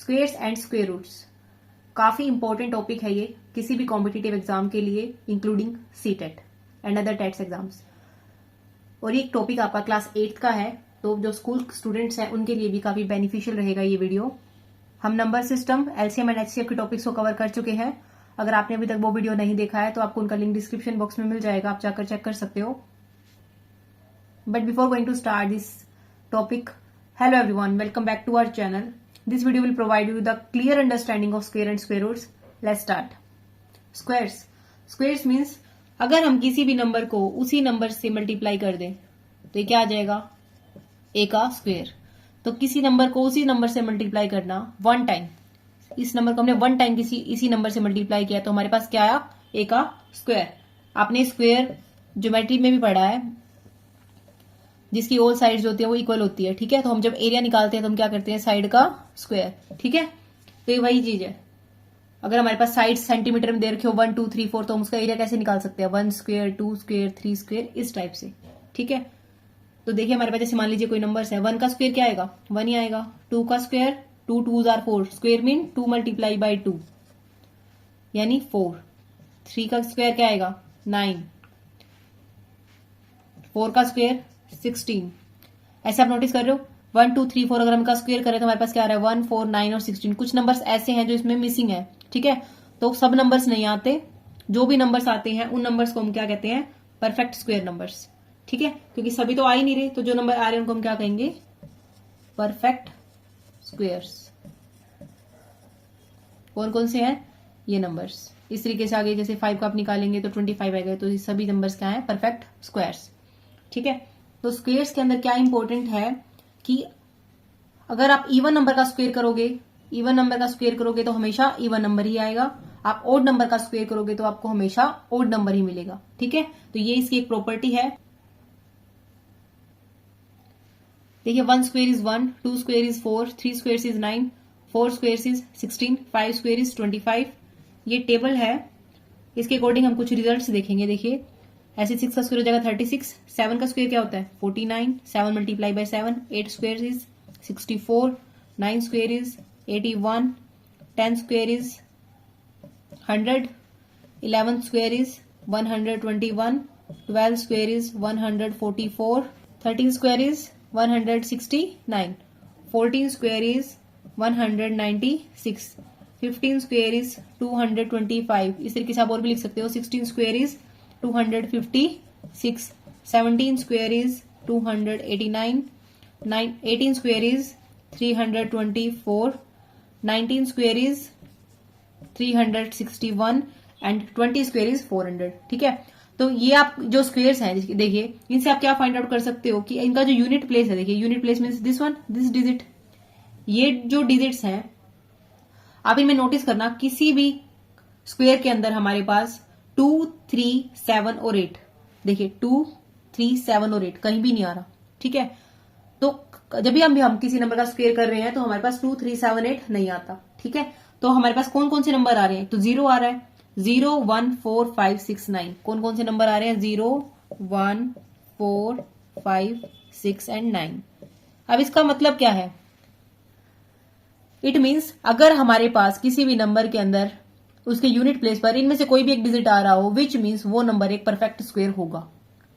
Squares and square roots काफी important topic है ये किसी भी कॉम्पिटिटिव एग्जाम के लिए, including CTET and other TETs exams. और ये टॉपिक आपका क्लास 8 का है, तो जो स्कूल स्टूडेंट्स हैं उनके लिए भी काफी बेनिफिशियल रहेगा ये वीडियो। हम number system, LCM and HCF के टॉपिक्स को कवर कर चुके हैं। अगर आपने अभी तक वो वीडियो नहीं देखा है तो आपको उनका लिंक डिस्क्रिप्शन बॉक्स में मिल जाएगा, आप जाकर चेक कर सकते हो। But before going to start this topic, hello everyone, welcome back to our channel. This video will provide you the clear understanding of square and square roots. Let's start. Squares. Squares means अगर हम किसी भी number को उसी number से multiply कर दें तो ये क्या आ जाएगा, ए का स्क्वायर। तो किसी नंबर को उसी नंबर से मल्टीप्लाई करना वन टाइम, इस नंबर को हमने वन टाइम इसी नंबर से मल्टीप्लाई किया तो हमारे पास क्या आया, ए का स्क्वायर। आपने स्क्वायर ज्योमेट्री में भी पढ़ा है, जिसकी ऑल साइड्स होती है वो इक्वल होती है, ठीक है। तो हम जब एरिया निकालते हैं तो हम क्या करते हैं, साइड का स्क्वायर, ठीक है। तो ये वही चीज है। अगर हमारे पास साइड सेंटीमीटर में दे रखे हो 1 2 3 4 तो हम उसका एरिया कैसे निकाल सकते हैं, 1 स्क्वायर 2 स्क्वायर 3 स्क्वायर, इस टाइप से, ठीक है। तो देखिए हमारे पास जैसे मान लीजिए कोई नंबर है, 1 का स्क्वायर क्या आएगा, 1 ही आएगा। 2 का square, 2 2s are 4, square mean 2 multiply by 2 यानी 4। 3 का स्क्वायर क्या आएगा, 9। 4 का स्क्वायर 16। ऐसे आप नोटिस कर रहे हो, 1 2 3 4 अगर हम का स्क्वायर करें तो हमारे पास क्या आ रहा है, 1 4 9 और 16। कुछ नंबर्स ऐसे हैं जो इसमें मिसिंग है, ठीक है। तो सब नंबर्स नहीं आते, जो भी नंबर्स आते हैं उन नंबर्स को हम क्या कहते हैं, परफेक्ट स्क्वायर नंबर्स, ठीक है। क्योंकि सभी तो आ ही नहीं रहे, तो जो नंबर आ रहे हैं उनको हम क्या कहेंगे, परफेक्ट स्क्वायर्स। कौन कौन से हैं ये नंबर्स, इस तरीके से आगे जैसे 5 का आप निकालेंगे तो 25 आएगा, तो ये सभी नंबर्स क्या है, परफेक्ट स्क्वायर्स, ठीक है। तो स्क्वेयर्स के अंदर क्या इंपॉर्टेंट है कि अगर आप इवन नंबर का स्क्वायर करोगे तो हमेशा इवन नंबर ही आएगा। आप ओड नंबर का स्क्वायर करोगे तो आपको हमेशा ओड नंबर ही मिलेगा, ठीक है। तो ये इसकी एक प्रॉपर्टी है। देखिए 1 square is 1, 2 square is 4, 3 square is 9, 4 square is 16, 5 square is 25। ये टेबल है, इसके अकॉर्डिंग हम कुछ रिजल्ट्स देखेंगे। देखिए ऐसे 6 का स्क्वायर हो जाएगा 36, 7 का स्क्वायर क्या होता है 49, 7 multiply by 7, 8 square is 64, 9 square is 81, 10 square is 100, 11 square is 121, 12 square is 144, 13 square is 169, 14 square is 196, 15 square is 225। इस तरीके से आप और भी लिख सकते हो। 16 square is 256, 17 square is 289, 18 square is 324, 19 square is 361 and 20 square is 400, ठीक है। तो ये आप जो स्क्वेयर्स हैं देखिए, इनसे आप क्या फाइंड आउट कर सकते हो कि इनका जो यूनिट प्लेस है, देखिए unit place means this one, this digit. ये जो डिजिट्स हैं आप इनमें नोटिस करना, किसी भी स्क्वेयर के अंदर हमारे पास 2 3 7 और 8, देखिए 2 3 7 और 8 कहीं भी नहीं आ रहा, ठीक है। तो जब भी हम किसी नंबर का स्क्वायर कर रहे हैं तो हमारे पास 2 3 7 8 नहीं आता, ठीक है। तो हमारे पास कौन कौन से नंबर आ रहे हैं, तो 0 आ रहा है, 0 1 4 5 6 9। कौन कौन से नंबर आ रहे हैं, 0 1 4 5 6 एंड 9। अब इसका मतलब क्या है, इट मीन्स अगर हमारे पास किसी भी नंबर के अंदर उसके यूनिट प्लेस पर इनमें से कोई भी एक डिजिट आ रहा हो, विच मीन्स वो नंबर एक परफेक्ट स्क्वायर होगा,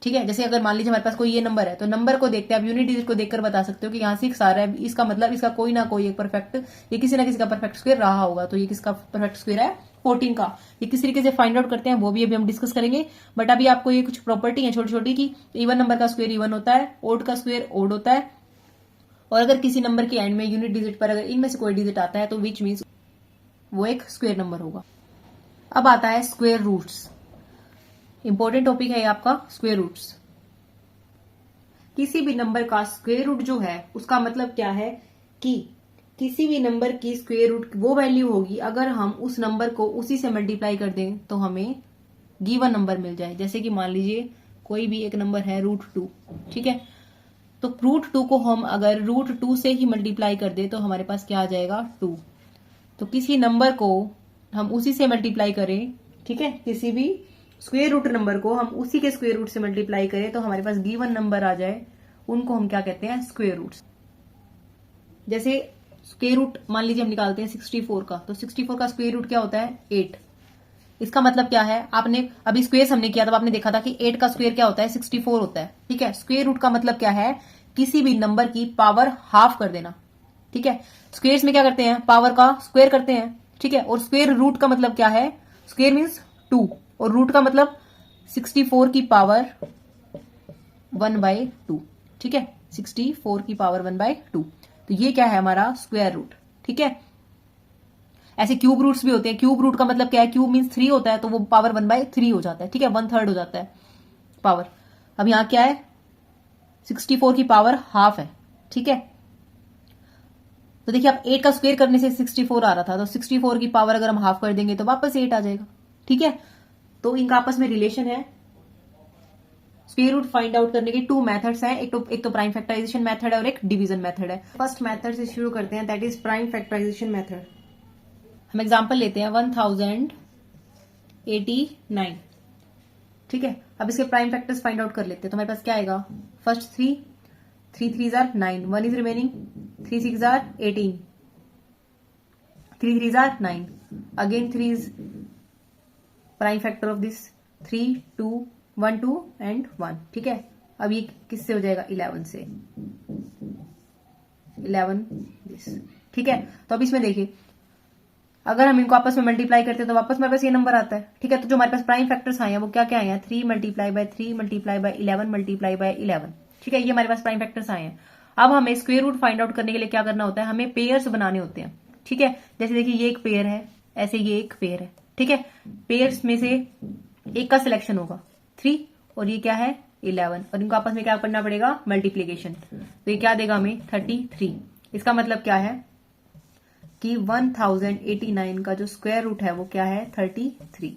ठीक है। जैसे अगर मान लीजिए हमारे पास कोई ये नंबर है, तो नंबर को देखते हैं आप यूनिट डिजिट को देखकर बता सकते हो कि यहाँ 6 आ रहा है, इसका मतलब इसका कोई ना कोई एक परफेक्ट, ये किसी ना किसी का परफेक्ट स्क्वायर रहा होगा। तो ये किसका परफेक्ट स्क्वायर है, 14 का। ये किस तरीके से फाइंड आउट करते हैं वो भी अभी हम डिस्कस करेंगे। बट अभी आपको ये कुछ प्रॉपर्टी है छोटी छोटी की इवन नंबर का स्क्वायर इवन होता है, ओड का स्क्वायर ओड होता है, और अगर किसी नंबर के एंड में यूनिट डिजिट पर अगर इनमें से कोई डिजिट आता है तो विच मीन्स वो एक स्क्वायर नंबर होगा। अब आता है स्क्वायर रूट्स, इंपॉर्टेंट टॉपिक है आपका स्क्वायर रूट्स। किसी भी नंबर का स्क्वायर रूट जो है उसका मतलब क्या है कि किसी भी नंबर की स्क्वायर रूट वो वैल्यू होगी अगर हम उस नंबर को उसी से मल्टीप्लाई कर दें तो हमें गिवन नंबर मिल जाए। जैसे कि मान लीजिए कोई भी एक नंबर है √2, ठीक है। तो √2 को हम अगर √2 से ही मल्टीप्लाई कर दे तो हमारे पास क्या आ जाएगा, 2। तो किसी नंबर को हम उसी से मल्टीप्लाई करें, ठीक है, किसी भी स्क्वायर रूट नंबर को हम उसी के स्क्वायर रूट से मल्टीप्लाई करें तो हमारे पास गिवन नंबर आ जाए, उनको हम क्या कहते हैं, स्क्वायर रूट्स। जैसे स्क्वायर रूट मान लीजिए हम निकालते हैं 64 का, तो 64 का स्क्वायर रूट क्या होता है 8। इसका मतलब क्या है, आपने अभी स्क्वेयर हमने किया तब आपने देखा था कि 8 का स्क्वायर क्या होता है 64 होता है। ठीक है, स्क्वायर रूट का मतलब क्या है, किसी भी नंबर की पावर हाफ कर देना। ठीक है, स्क्वेयर्स में क्या करते हैं, पावर का स्क्वायर करते हैं। ठीक है, और स्क्वायर रूट का मतलब क्या है, स्क्वायर मीन्स 2 और रूट का मतलब 64 की पावर 1/2। ठीक है, 64 की पावर 1/2, तो ये क्या है हमारा स्क्वायर रूट। ठीक है, ऐसे क्यूब रूट्स भी होते हैं। क्यूब रूट का मतलब क्या है, क्यूब मीन्स 3 होता है, तो वो पावर 1/3 हो जाता है। ठीक है, 1/3 हो जाता है पावर। अब यहां क्या है, 64 की पावर हाफ है। ठीक है, तो देखिए आप 8 का स्क्वायर करने से 64 आ रहा था, तो 64 की पावर अगर हम हाफ कर देंगे तो वापस 8 आ जाएगा। ठीक है, तो इनका आपस में रिलेशन है। स्क्वायर रूट फाइंड आउट करने के 2 मेथड्स हैं, एक तो प्राइम फैक्टराइजेशन मेथड है और एक डिवीजन मेथड है। फर्स्ट मेथड से शुरू करते हैं, that is prime factorization method. हम एग्जांपल लेते हैं 1089। ठीक है, अब इसके प्राइम फैक्टर्स फाइंड आउट कर लेते हैं, तो हमारे पास क्या आएगा, first 3 3 are 9, 1 is remaining, 3 6 are 18, 3 3 are 9, again 3 is prime factor of this 3 2 1 2 and 1। ठीक है, अब ये किससे हो जाएगा 11 से, 11 दिस। ठीक है, तो अब इसमें देखिए अगर हम इनको आपस में मल्टीप्लाई करते हैं तो वापस हमारे पास ये नंबर आता है। ठीक है, तो जो हमारे पास प्राइम फैक्टर्स आए हैं वो क्या क्या आए हैं, 3 multiply by 3 multiply by 11 multiply by 11। ठीक है, ये हमारे पास प्राइम फैक्टर्स आए हैं। अब हमें स्क्वायर रूट फाइंड आउट करने के लिए क्या करना होता है, हमें पेयर्स बनाने होते हैं। ठीक है, जैसे देखिए ये एक पेयर है, ऐसे ये एक पेयर है। ठीक है, पेयर्स में से एक का सिलेक्शन होगा 3 और ये क्या है 11, और इनको आपस में क्या करना पड़ेगा मल्टीप्लीकेशन, तो ये क्या देगा हमें 33। इसका मतलब क्या है कि 1089 का जो स्क्वायर रूट है वो क्या है 33।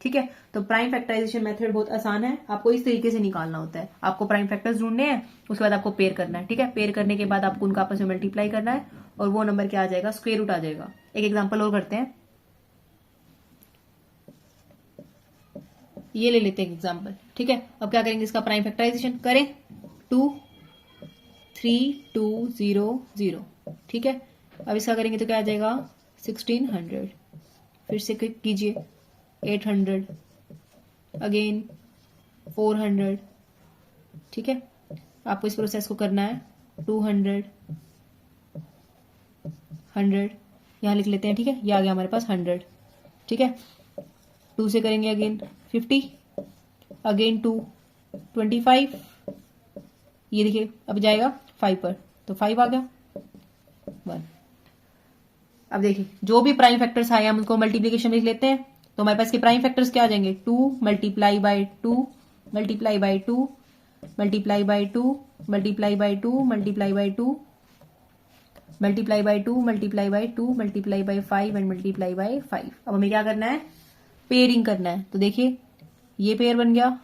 ठीक है, तो प्राइम फैक्टराइजेशन मेथड बहुत आसान है, आपको इस तरीके से निकालना होता है। आपको प्राइम फैक्टर्स ढूंढने हैं, उसके बाद आपको पेयर करना है। ठीक है, पेयर करने के बाद आपको उनका आपस में मल्टीप्लाई करना है और वो नंबर क्या आ जाएगा, स्क्वायर रूट आ जाएगा। एक एग्जांपल और करते हैं, ये ले लेते हैं एग्जांपल। ठीक है, अब क्या करेंगे, इसका प्राइम फैक्टराइजेशन करें, 2 3 2 0 0। ठीक है, अब इसका करेंगे तो क्या आ जाएगा 1600, फिर से क्लिक कीजिए 800, अगेन 400। ठीक है, आपको इस प्रोसेस को करना है 200 100, यहां लिख लेते हैं। ठीक है, ये आ गया हमारे पास 100। ठीक है, 2 से करेंगे अगेन 50, अगेन 2 25, ये देखिए अब जाएगा 5 पर, तो 5 आ गया 1। अब देखिए जो भी प्राइम फैक्टर्स आए हम उनको मल्टीप्लीकेशन लिख लेते हैं, तो हमारे पास के प्राइम फैक्टर्स क्या आ जाएंगे, 2 multiply by 2 multiply by 2 multiply by 2 multiply by 2 multiply by 2 multiply by 2 multiply by 2 multiply by 5 and multiply by 5। अब हमें क्या करना है, पेयरिंग करना है। तो देखिए ये पेयर बन गया,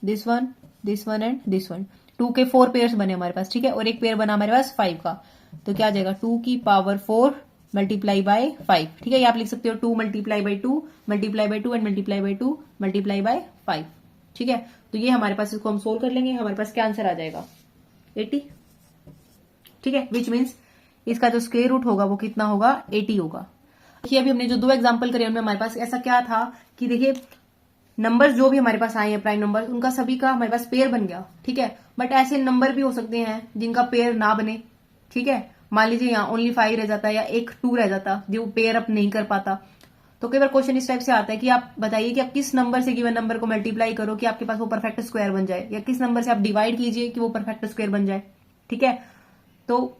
this one and this one, 2 के 4 पेयर्स बने हमारे पास। ठीक है, और एक पेयर बना हमारे पास 5 का, तो क्या आ जाएगा 2 की पावर 4 मल्टीप्लाई बाय 5। ठीक है, ये आप लिख सकते हो 2 multiply by 2 multiply by 2 and multiply by 2 multiply by 5। ठीक है, तो ये हमारे पास, इसको हम सोल्व कर लेंगे, हमारे पास क्या आंसर आ जाएगा 80। ठीक है, विच मीन्स इसका जो स्क्वायर रूट होगा वो कितना होगा 80 होगा। देखिए अभी हमने जो 2 एग्जाम्पल करे उनमें हमारे पास ऐसा क्या था कि देखिए नंबर्स जो भी हमारे पास आए हैं प्राइम नंबर, उनका सभी का हमारे पास पेयर बन गया। ठीक है, बट ऐसे नंबर भी हो सकते हैं जिनका पेयर ना बने। ठीक है, मान लीजिए यहाँ ओनली 5 रह जाता है या एक 2 रह जाता जो पेयर अप नहीं कर पाता। तो कई बार क्वेश्चन इस टाइप से आता है कि आप बताइए कि आप किस नंबर से गिवन नंबर को मल्टीप्लाई करो कि आपके पास वो परफेक्ट स्क्वायर बन जाए, या किस नंबर से आप डिवाइड कीजिए कि वो परफेक्ट स्क्वायर बन जाए। ठीक है, तो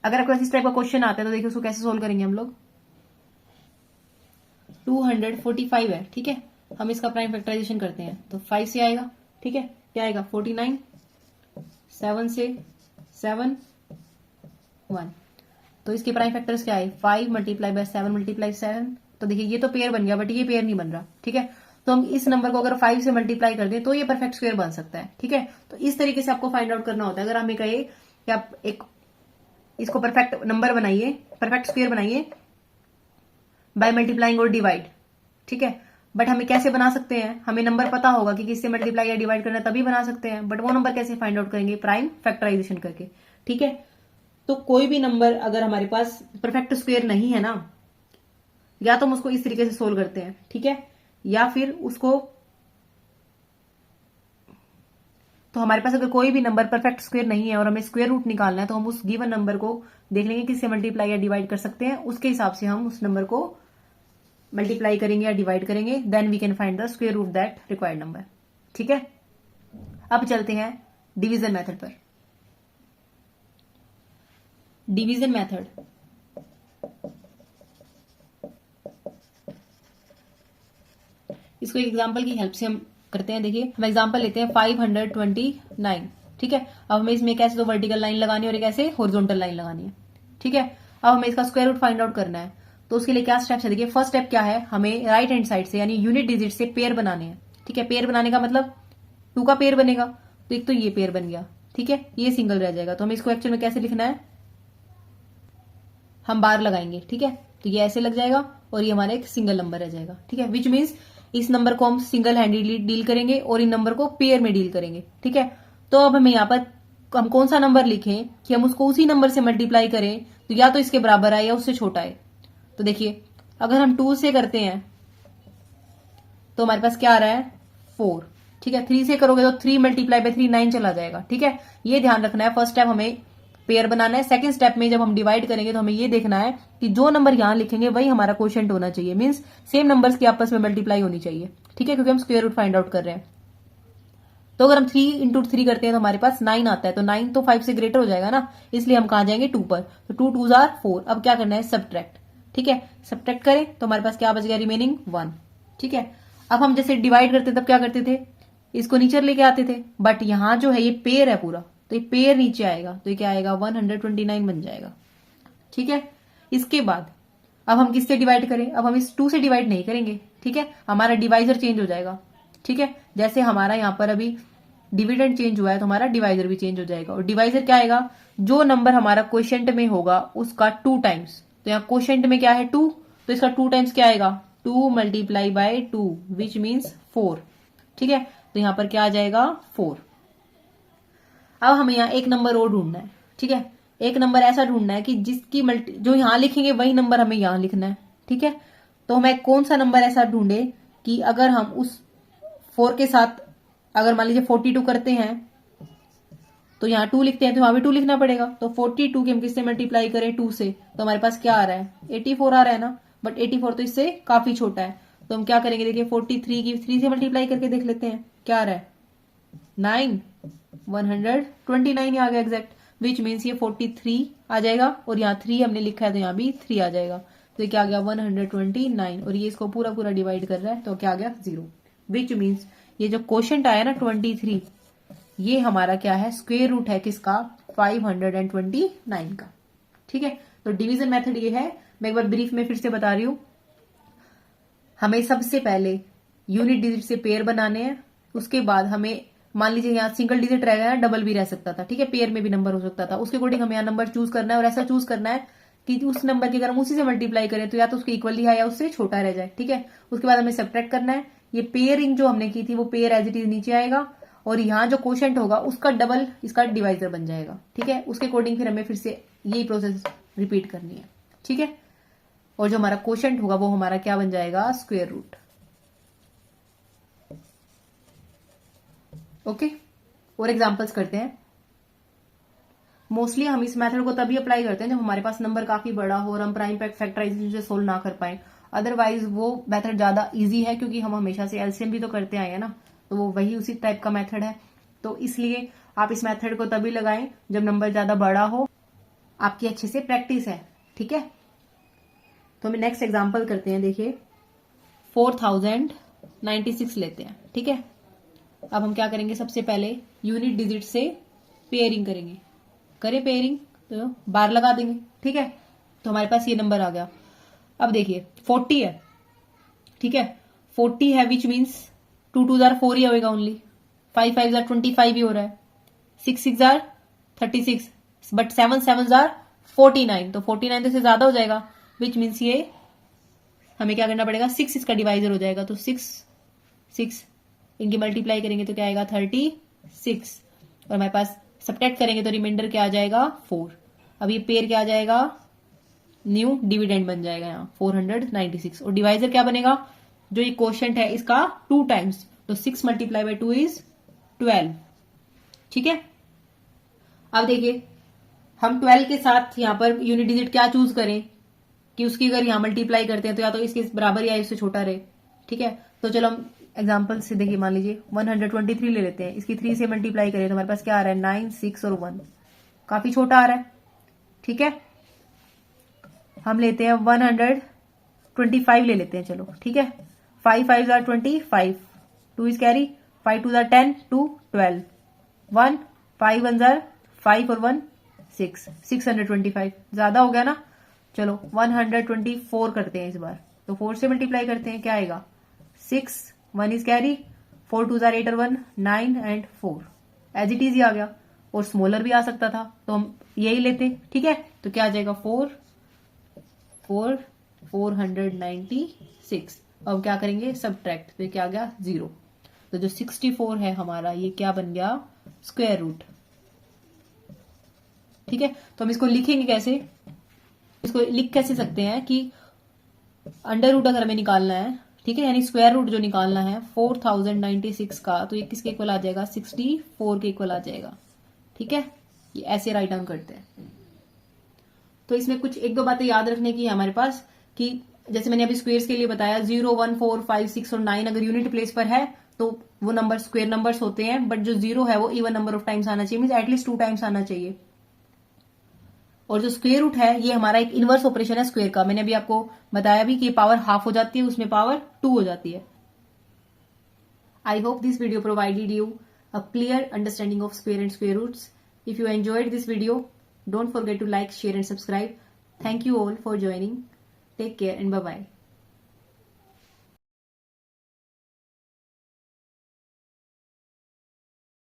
अगर आपके पास इस टाइप का क्वेश्चन आता है तो देखिए उसको कैसे सोल्व करेंगे हम लोग। 245 है। ठीक है, हम इसका प्राइम फैक्टराइजेशन करते हैं, तो 5 से आएगा। ठीक है, क्या आएगा 49, 7 से 7 1, तो इसके प्राइम फैक्टर्स क्या है 5 मल्टीप्लाई बाय 7 मल्टीप्लाई 7। तो देखिए ये तो पेयर बन गया बट ये पेयर नहीं बन रहा। ठीक है, तो हम इस नंबर को अगर 5 से मल्टीप्लाई कर दें तो ये परफेक्ट स्क्वायर बन सकता है। ठीक है, तो इस तरीके से आपको फाइंड आउट करना होता है। अगर हमें कहे कि आप एक इसको परफेक्ट नंबर बनाइए, परफेक्ट स्क्वायर बनाइए बाय मल्टीप्लाइंग और डिवाइड। ठीक है, बट हमें कैसे बना सकते हैं, हमें नंबर पता होगा कि किससे मल्टीप्लाई या डिवाइड करना, तभी बना सकते हैं। बट वो नंबर कैसे फाइंड आउट करेंगे, प्राइम फैक्टराइजेशन करके। ठीक है, तो कोई भी नंबर अगर हमारे पास परफेक्ट स्क्वायर नहीं है ना, या तो हम उसको इस तरीके से सोल्व करते हैं, ठीक है, या फिर उसको, तो हमारे पास अगर कोई भी नंबर परफेक्ट स्क्वायर नहीं है और हमें स्क्वायर रूट निकालना है, तो हम उस गिवन नंबर को देख लेंगे किससे मल्टीप्लाई या डिवाइड कर सकते हैं, उसके हिसाब से हम उस नंबर को मल्टीप्लाई करेंगे या डिवाइड करेंगे, then we can find the square root that required number. ठीक है, अब चलते हैं डिवीजन मेथड पर। डिवीजन मेथड, इसको एक एग्जांपल की हेल्प से हम करते हैं। देखिए हम एग्जांपल लेते हैं 529। ठीक है, अब हमें इसमें कैसे तो वर्टिकल लाइन लगानी है और एक ऐसे हॉरिजॉन्टल लाइन लगानी है। ठीक है, अब हमें इसका स्क्वायर रूट फाइंड आउट करना है, तो उसके लिए क्या स्टेप्स है। देखिए फर्स्ट स्टेप क्या है, हमें राइट हैंड साइड से यानी यूनिट डिजिट से पेयर बनाने हैं। ठीक है, पेयर बनाने का मतलब 2 का पेयर बनेगा, तो एक तो ये पेयर बन गया, ठीक है, ये सिंगल रह जाएगा, तो हमें इसको एक्चुअल में कैसे लिखना है, हम बार लगाएंगे। ठीक है, तो ये ऐसे लग जाएगा और ये हमारा एक सिंगल नंबर रह जाएगा। ठीक है, विच मीन्स इस नंबर को हम सिंगल हैंडेडली डील करेंगे और इन नंबर को पेयर में डील करेंगे। ठीक है, तो अब हमें यहाँ पर हम कौन सा नंबर लिखें कि हम उसको उसी नंबर से मल्टीप्लाई करें, तो या तो इसके बराबर आए या उससे छोटा है। तो देखिए अगर हम 2 से करते हैं तो हमारे पास क्या आ रहा है 4। ठीक है, 3 से करोगे तो 3 मल्टीप्लाई बाय 3 9 चला जाएगा। ठीक है, ये ध्यान रखना है। फर्स्ट स्टेप हमें पेयर बनाना है। सेकंड स्टेप में जब हम डिवाइड करेंगे तो हमें ये देखना है कि जो नंबर यहां लिखेंगे वही हमारा क्वोशिएंट होना चाहिए, मींस सेम नंबर्स की आपस में मल्टीप्लाई होनी चाहिए। ठीक है, क्योंकि हम स्क्वायर रूट फाइंड आउट कर रहे हैं। तो अगर हम 3 इंटू 3 करते हैं तो हमारे पास 9 आता है, तो 9 तो 5 से ग्रेटर हो जाएगा ना, इसलिए हम कहां जाएंगे 2 पर। तो 2 2 जार 4। अब क्या करना है, सब्ट्रैक्ट। ठीक है, सब्ट्रैक्ट करें तो हमारे पास क्या बच गया, रिमेनिंग 1। ठीक है, अब हम जैसे डिवाइड करते तब क्या करते थे, इसको नीचे लेके आते थे, बट यहां जो है ये पेयर है पूरा, तो ये पेयर नीचे आएगा, तो ये क्या आएगा 129 बन जाएगा। ठीक है, इसके बाद अब हम किससे डिवाइड करें, अब हम इस 2 से डिवाइड नहीं करेंगे। ठीक है, हमारा डिवाइजर चेंज हो जाएगा। ठीक है, जैसे हमारा यहां पर अभी डिविडेंड चेंज हुआ है तो हमारा डिवाइजर भी चेंज हो जाएगा। और डिवाइजर क्या आएगा, जो नंबर हमारा क्वोशिएंट में होगा उसका 2 टाइम्स। तो यहाँ क्वोशिएंट में क्या है 2, तो इसका 2 टाइम्स क्या आएगा 2 मल्टीप्लाई बाय 2 विच मीन्स 4। ठीक है, तो यहां पर क्या आ जाएगा 4। अब हमें यहाँ एक नंबर और ढूंढना है। ठीक है, एक नंबर ऐसा ढूंढना है कि जिसकी जो यहां लिखेंगे वही नंबर हमें यहां लिखना है। ठीक है, तो हमें कौन सा नंबर ऐसा ढूंढे कि अगर हम उस 4 के साथ अगर मान लीजिए 42 करते हैं तो यहाँ 2 लिखते हैं तो वहां भी 2 लिखना पड़ेगा। तो 42 की हम किससे मल्टीप्लाई करें 2 से, तो हमारे पास क्या आ रहा है 84 आ रहा है ना, बट 84 तो इससे काफी छोटा है। तो हम क्या करेंगे, देखिए 43 की 3 से मल्टीप्लाई करके देख लेते हैं क्या आ रहा है 9, 129 आ गया एग्जैक्ट, विच मीन्स ये 43 आ जाएगा और यहाँ 3 हमने लिखा है तो यहाँ भी 3 आ जाएगा। तो ये क्या आ गया 129 और ये इसको पूरा पूरा डिवाइड कर रहा है तो क्या आ गया 0, विच मीन्स ये जो क्वोशिएंट आया ना 23, ये हमारा क्या है स्क्वायर रूट है किसका 529 का। ठीक है, तो डिवीजन मेथड ये है। मैं एक बार ब्रीफ में फिर से बता रही हूं, हमें सबसे पहले यूनिट डिजिट से पेयर बनाने हैं। उसके बाद हमें मान लीजिए यहाँ सिंगल डिजिट रह गया, डबल भी रह सकता था। ठीक है, पेयर में भी नंबर हो सकता था, उसके अकॉर्डिंग हमें यहाँ नंबर चूज करना है और ऐसा चूज करना है कि उस नंबर की अगर हम उसी से मल्टीप्लाई करें तो या तो उसके इक्वली है या उससे छोटा रह जाए। ठीक है, उसके बाद हमें सब्ट्रैक्ट करना है। ये पेयरिंग जो हमने की थी वो पेयर एज इट इज नीचे आएगा और यहाँ जो क्वोशिएंट होगा उसका डबल इसका डिवाइजर बन जाएगा। ठीक है, उसके अकॉर्डिंग फिर हमें फिर से यही प्रोसेस रिपीट करनी है। ठीक है, और जो हमारा क्वोशिएंट होगा वो हमारा क्या बन जाएगा स्क्वायर रूट। ओके, और एग्जांपल्स करते हैं। मोस्टली हम इस मेथड को तभी अप्लाई करते हैं जब हमारे पास नंबर काफी बड़ा हो और हम प्राइम फैक्टराइजेशन से सोल्व ना कर पाए। अदरवाइज वो मेथड ज्यादा इजी है क्योंकि हम हमेशा से एलसीएम भी तो करते आए हैं ना, तो वो वही उसी टाइप का मेथड है। तो इसलिए आप इस मेथड को तभी लगाएं जब नंबर ज्यादा बड़ा हो, आपकी अच्छे से प्रैक्टिस है। ठीक है, तो हम नेक्स्ट एग्जांपल करते हैं। देखिए 4096 लेते हैं। ठीक है, अब हम क्या करेंगे, सबसे पहले यूनिट डिजिट से पेयरिंग करेंगे। करें पेयरिंग तो बार लगा देंगे। ठीक है, तो हमारे पास ये नंबर आ गया। अब देखिए 40 है। ठीक है, 40 है विच मीन्स 2 2 जार 4 ही होगा ओनली, 5 5 जार 25 ही हो रहा है, 6 6 जार 36, बट 7 7 जार 49, तो 49 तो इससे ज्यादा हो जाएगा, विच मीन्स ये हमें क्या करना पड़ेगा 6 इसका डिवाइजर हो जाएगा। तो 6 6 इनकी मल्टीप्लाई करेंगे तो क्या आएगा 36 और हमारे पास सब्ट्रैक्ट करेंगे तो रिमाइंडर क्या आ जाएगा 4। अब ये पेयर क्या आ जाएगा, न्यू डिविडेंड बन जाएगा यहाँ 496। और डिवाइजर क्या बनेगा, जो ये क्वोशंट है इसका 2 टाइम्स, तो 6 मल्टीप्लाई बाई 2 इज 12। ठीक है, अब देखिए हम 12 के साथ यहां पर यूनिट डिजिट क्या चूज करें कि उसकी अगर यहां मल्टीप्लाई करते हैं तो या तो इसके बराबर या इससे छोटा रहे। ठीक है, तो चलो हम एग्जांपल से देखिए, मान लीजिए 123 ले लेते हैं, इसकी 3 से मल्टीप्लाई करें तो हमारे पास क्या आ रहा है 9, 6 और 1, काफी छोटा आ रहा है। ठीक है, हम लेते हैं 125 ले लेते हैं, चलो ठीक है। 5 5 are 25, 2 is carry, 5 2 are 10, 2 12, 1 5 1 are 5 और 1 6, 625 ज्यादा हो गया ना। चलो 124 करते हैं इस बार, तो 4 से मल्टीप्लाई करते हैं, क्या आएगा 6, 1 इज कैरी, 4 2 आर 8 और 1 9 एंड 4, एज इट इज ही आ गया। और स्मॉलर भी आ सकता था तो हम यही लेते। ठीक है, तो क्या आ जाएगा 496। अब क्या करेंगे सब्ट्रैक्ट, तो क्या आ गया 0। तो जो 64 है हमारा ये क्या बन गया, स्क्वायर रूट। ठीक है, तो हम इसको लिखेंगे कैसे, इसको लिख कैसे सकते हैं कि अंडर रूट अगर हमें निकालना है, ठीक है, यानी स्क्वायर रूट जो निकालना है 4096 का, तो ये किसके इक्वल आ जाएगा 64 के इक्वल आ जाएगा। ठीक है, ये ऐसे राइट डाउन करते हैं। तो इसमें कुछ 1-2 बातें याद रखने की है हमारे पास कि जैसे मैंने अभी स्क्वेयर्स के लिए बताया 0 1 4 5 6 और 9 अगर यूनिट प्लेस पर है तो वो नंबर स्क्वेयर नंबर्स होते हैं, बट जो 0 है वो इवन नंबर ऑफ टाइम्स आना चाहिए, मींस एटलीस्ट 2 टाइम्स आना चाहिए। और जो स्क्वेयर रूट है ये हमारा एक इनवर्स ऑपरेशन है स्क्वेयर का, मैंने अभी आपको बताया भी कि पावर हाफ हो जाती है, उसमें पावर 2 हो जाती है। I hope this video provided you a clear understanding of square and square roots. If you enjoyed this video, don't forget to like, share and subscribe. Thank you all for joining. Take care and bye-bye.